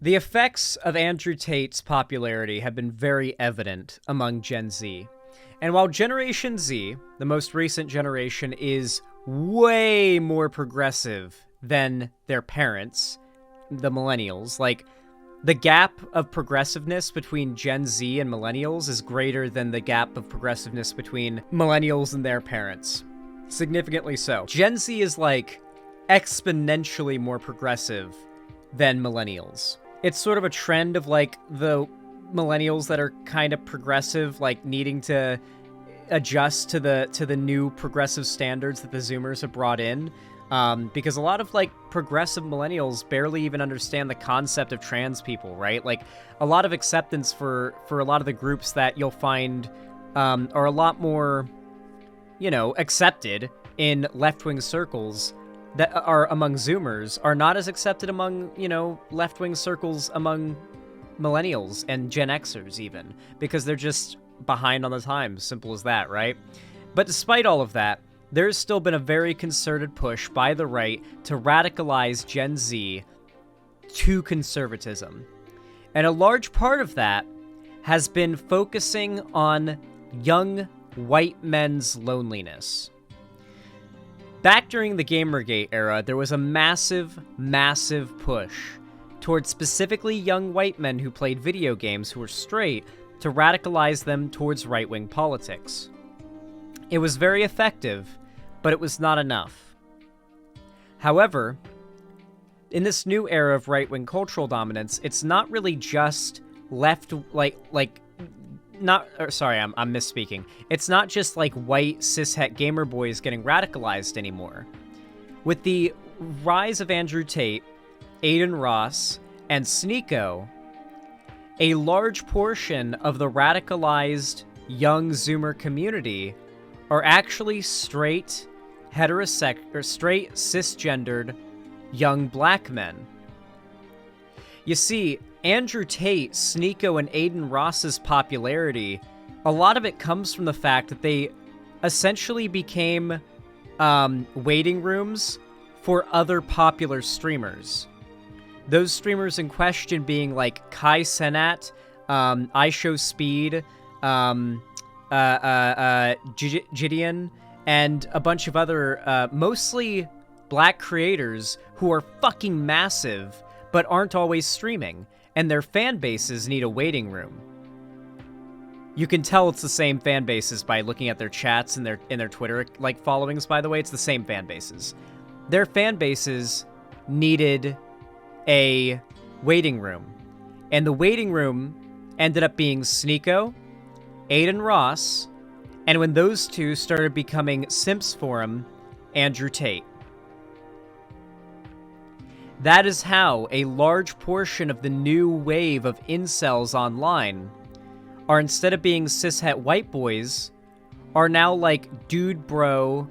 The effects of Andrew Tate's popularity have been very evident among Gen Z. And while Generation Z, the most recent generation, is way more progressive than their parents, the millennials, like, the gap of progressiveness between Gen Z and millennials is greater than the gap of progressiveness between millennials and their parents. Significantly so. Gen Z is, like, exponentially more progressive than millennials. It's sort of a trend of, like, the millennials that are kind of progressive, like, needing to adjust to the new progressive standards that the Zoomers have brought in. Because a lot of, like, progressive millennials barely even understand the concept of trans people, right? Like, a lot of acceptance for a lot of the groups that you'll find are a lot more, accepted in left-wing circles that are among Zoomers are not as accepted among, left-wing circles among millennials and Gen Xers even, because they're just behind on the times, simple as that, right? But despite all of that, there's still been a very concerted push by the right to radicalize Gen Z to conservatism. And a large part of that has been focusing on young white men's loneliness. Back during the Gamergate era, there was a massive, massive push towards specifically young white men who played video games who were straight to radicalize them towards right-wing politics. It was very effective, but it was not enough. However, in this new era of right-wing cultural dominance, it's not really just left, I'm misspeaking. It's not just like white cishet gamer boys getting radicalized anymore. With the rise of Andrew Tate, Aiden Ross, and Sneeko, a large portion of the radicalized young Zoomer community are actually straight cisgendered young black men. You see, Andrew Tate, Sneeko, and Aiden Ross's popularity, a lot of it comes from the fact that they essentially became waiting rooms for other popular streamers. Those streamers in question being like Kai Cenat, iShowSpeed, Gideon, and a bunch of other, mostly black creators who are fucking massive, but aren't always streaming, and their fan bases need a waiting room. You can tell it's the same fan bases by looking at their chats and their Twitter followings. By the way, it's the same fan bases. Their fan bases needed a waiting room, and the waiting room ended up being Sneeko, Aiden Ross, and when those two started becoming simps for him, Andrew Tate. That is how a large portion of the new wave of incels online are, instead of being cishet white boys, are now like dude bro,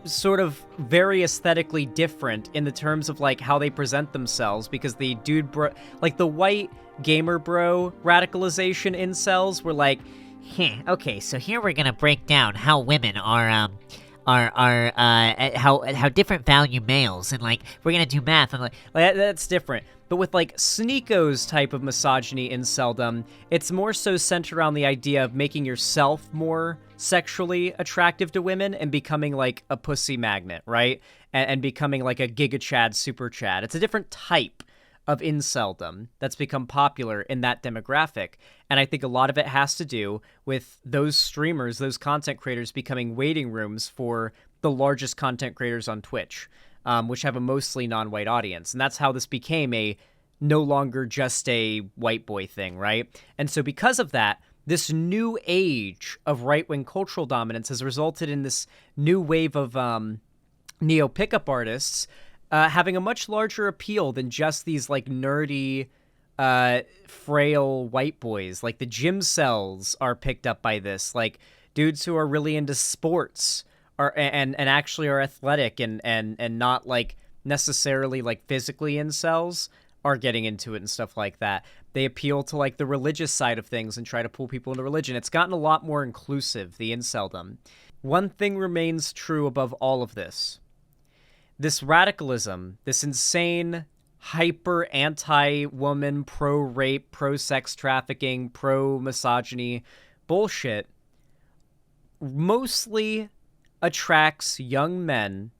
sort of very aesthetically different in the terms of like how they present themselves, because the dude bro, like the white gamer bro radicalization incels were like, okay, so here we're gonna break down how women are how different value males, and like we're gonna do math, and like that's different. But with like Sneeko's type of misogyny inceldom, it's more so centered around the idea of making yourself more sexually attractive to women and becoming like a pussy magnet, right? And becoming like a Giga Chad, Super Chad. It's a different type of inceldom that's become popular in that demographic. And I think a lot of it has to do with those streamers, those content creators becoming waiting rooms for the largest content creators on Twitch, which have a mostly non-white audience. And that's how this became a no longer just a white boy thing, right? And so because of that, this new age of right-wing cultural dominance has resulted in this new wave of neo pickup artists having a much larger appeal than just these like nerdy, frail white boys. Like the gym cells are picked up by this. Like dudes who are really into sports are and actually are athletic and not like necessarily like physically incels are getting into it and stuff like that. They appeal to like the religious side of things and try to pull people into religion. It's gotten a lot more inclusive, the inceldom. One thing remains true above all of this. this radicalism, this insane, hyper anti-woman, pro-rape, pro-sex trafficking, pro-misogyny bullshit mostly attracts young men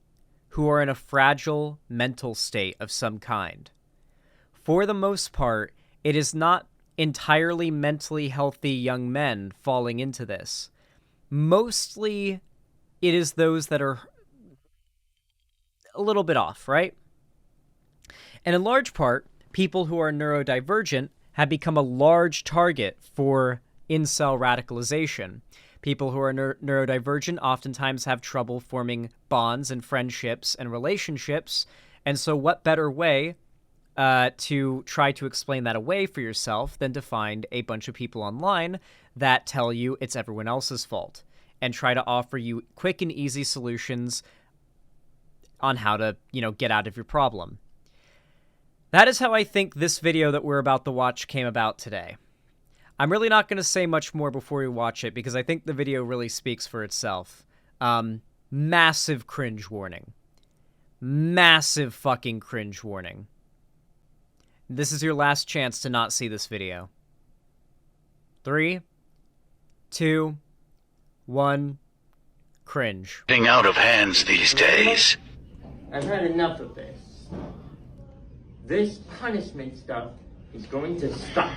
who are in a fragile mental state of some kind. For the most part, it is not entirely mentally healthy young men falling into this. Mostly, it is those that are a little bit off, right? And in large part, people who are neurodivergent have become a large target for incel radicalization. People who are neurodivergent oftentimes have trouble forming bonds and friendships and relationships. And so what better way to try to explain that away for yourself than to find a bunch of people online that tell you it's everyone else's fault and try to offer you quick and easy solutions on how to, get out of your problem. That is how I think this video that we're about to watch came about today. I'm really not going to say much more before we watch it because I think the video really speaks for itself. Massive cringe warning. Massive fucking cringe warning. This is your last chance to not see this video. 3, 2, 1, cringe. Getting out of hands these days. I've had enough of this. This punishment stuff is going to stop.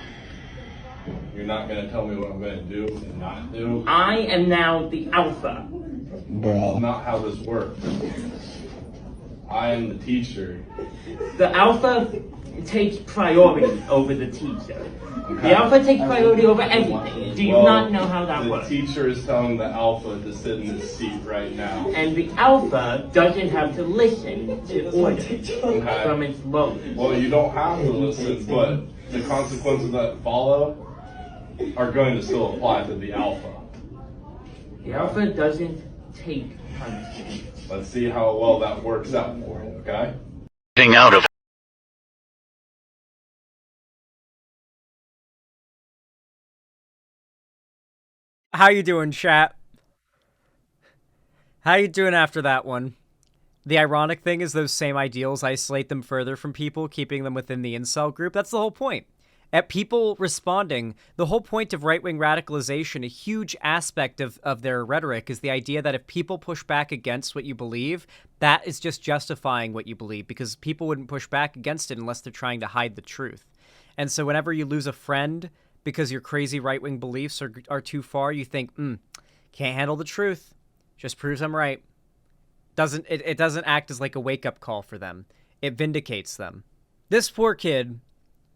You're not gonna tell me what I'm gonna do and not do? I am now the alpha. That's not how this works. I am the teacher. The alpha takes priority over the teacher. Okay. The alpha takes priority over everything. Do you not know how that works? The teacher is telling the alpha to sit in his seat right now. And the alpha doesn't have to listen to orders from its lower. Well, you don't have to listen, but the consequences that follow are going to still apply to the alpha. The alpha doesn't take punishment. Let's see how well that works out for you, okay? Getting out of How you doing, chat? How you doing after that one? The ironic thing is those same ideals isolate them further from people, keeping them within the incel group. That's the whole point. At people responding, the whole point of right-wing radicalization, a huge aspect of their rhetoric is the idea that if people push back against what you believe, that is just justifying what you believe, because people wouldn't push back against it unless they're trying to hide the truth. And so whenever you lose a friend because your crazy right-wing beliefs are too far, you think, can't handle the truth. Just proves I'm right. It doesn't act as like a wake-up call for them. It vindicates them. This poor kid,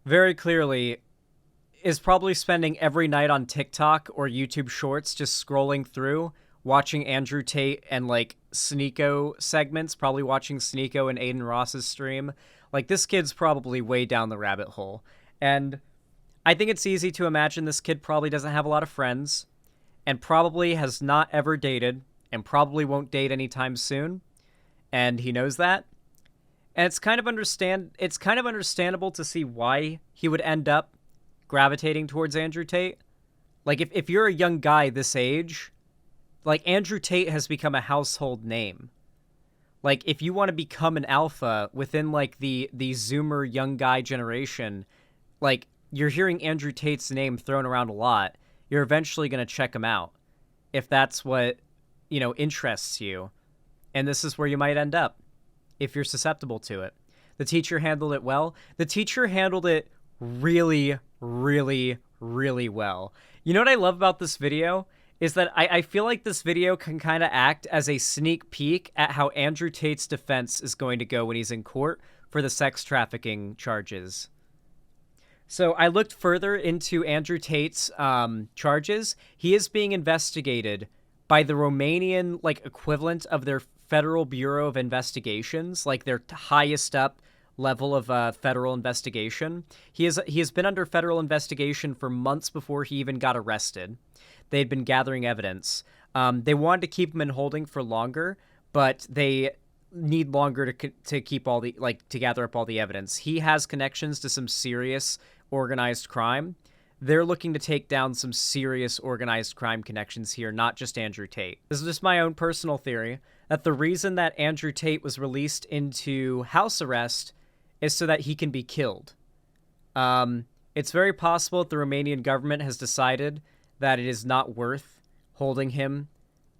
very clearly, is probably spending every night on TikTok or YouTube Shorts just scrolling through, watching Andrew Tate and, like, Sneeko segments, probably watching Sneeko and Aiden Ross's stream. Like, this kid's probably way down the rabbit hole. And I think it's easy to imagine this kid probably doesn't have a lot of friends and probably has not ever dated and probably won't date anytime soon. And he knows that. And it's kind of understandable to see why he would end up gravitating towards Andrew Tate. Like, if you're a young guy this age, like, Andrew Tate has become a household name. Like, if you want to become an alpha within, like, the Zoomer young guy generation, like, you're hearing Andrew Tate's name thrown around a lot. You're eventually going to check him out if that's what, interests you. And this is where you might end up if you're susceptible to it. The teacher handled it well. The teacher handled it really, really, really well. You know what I love about this video? Is that I feel like this video can kind of act as a sneak peek at how Andrew Tate's defense is going to go when he's in court for the sex trafficking charges. So I looked further into Andrew Tate's charges. He is being investigated by the Romanian, like, equivalent of their Federal Bureau of Investigations, like their highest up level of federal investigation. He has been under federal investigation for months before he even got arrested. They'd been gathering evidence. They wanted to keep him in holding for longer, but they need longer to keep all the, to gather up all the evidence. He has connections to some serious organized crime they're looking to take down some serious organized crime connections here, not just Andrew Tate. This is just my own personal theory, that the reason that Andrew Tate was released into house arrest is so that he can be killed. It's very possible that the Romanian government has decided that it is not worth holding him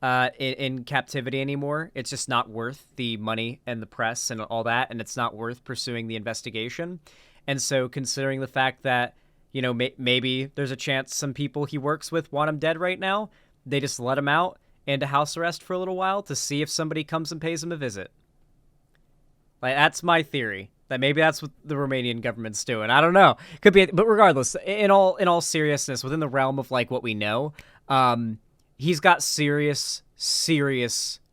in captivity anymore. It's just not worth the money and the press and all that, and it's not worth pursuing the investigation. And so considering the fact that, you know, maybe there's a chance some people he works with want him dead right now, they just let him out into house arrest for a little while to see if somebody comes and pays him a visit. Like, that's my theory. That maybe that's what the Romanian government's doing. I don't know. Could be, but regardless, in all seriousness, within the realm of like what we know, he's got serious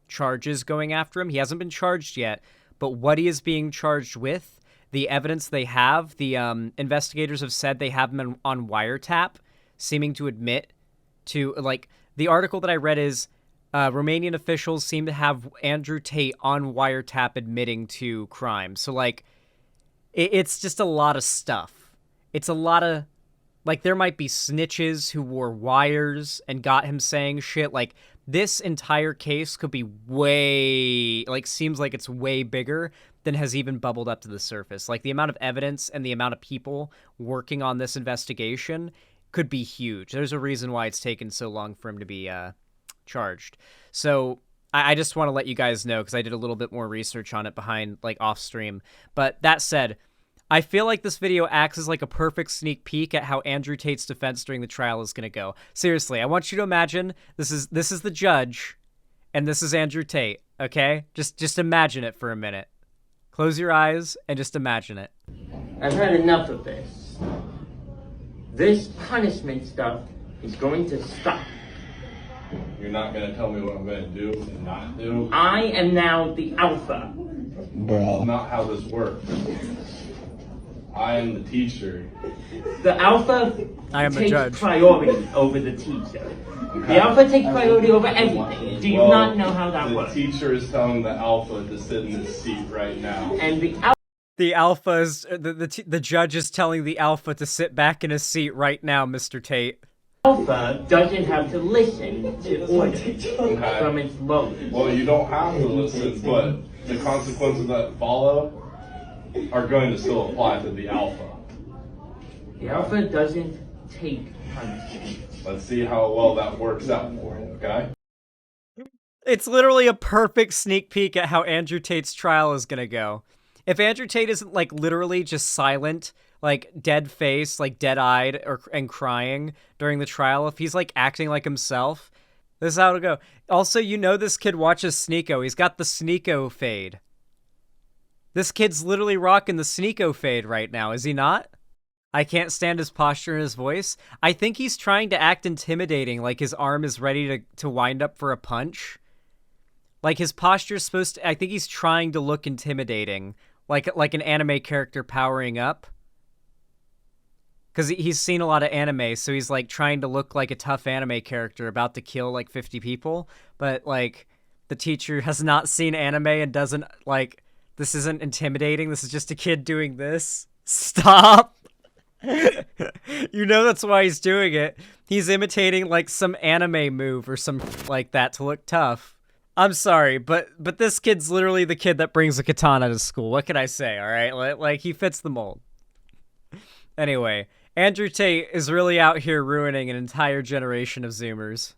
charges going after him. He hasn't been charged yet, but what he is being charged with, the evidence they have, the investigators have said they have him on wiretap, seeming to admit to, like, the article that I read is Romanian officials seem to have Andrew Tate on wiretap admitting to crime. So, like, it's just a lot of stuff. It's a lot of, like, there might be snitches who wore wires and got him saying shit. Like, this entire case could be way, like, seems like it's way bigger than has even bubbled up to the surface. Like, the amount of evidence and the amount of people working on this investigation could be huge. There's a reason why it's taken so long for him to be charged. So I just want to let you guys know, because I did a little bit more research on it behind, like, off stream. But that said, I feel like this video acts as like a perfect sneak peek at how Andrew Tate's defense during the trial is going to go. Seriously, I want you to imagine this is the judge and this is Andrew Tate, okay? Just imagine it for a minute. Close your eyes and just imagine it. I've had enough of this. This punishment stuff is going to stop. You're not going to tell me what I'm going to do and not do? I am now the alpha. That's not how this works. I am the teacher. The alpha I am the takes judge. priority over the teacher. The alpha takes priority over everything. Do you not know how that works? The teacher is telling the alpha to sit in this seat right now. And The alpha is the judge is telling the alpha to sit back in his seat right now, Mr. Tate. alpha doesn't have to listen to orders from its lower. Well, you don't have to listen, but the consequences that follow are going to still apply to the alpha. The alpha doesn't take punishment. Let's see how well that works out for you, okay? It's literally a perfect sneak peek at how Andrew Tate's trial is gonna go. If Andrew Tate isn't, like, literally just silent, like, dead face, like, dead-eyed and crying during the trial, if he's, like, acting like himself, this is how it'll go. Also, you know this kid watches Sneeko. He's got the Sneeko fade. This kid's literally rocking the Sneeko fade right now, is he not? I can't stand his posture and his voice. I think he's trying to act intimidating, like his arm is ready to wind up for a punch. Like, his posture's supposed to... I think he's trying to look intimidating, like an anime character powering up. Because he's seen a lot of anime, so he's, like, trying to look like a tough anime character about to kill, like, 50 people. But, like, the teacher has not seen anime and doesn't, like... This isn't intimidating. This is just a kid doing this. Stop! You know that's why he's doing it. He's imitating, like, some anime move or some like that to look tough. I'm sorry, but this kid's literally the kid that brings a katana to school. What can I say, alright? Like, he fits the mold. Anyway, Andrew Tate is really out here ruining an entire generation of Zoomers.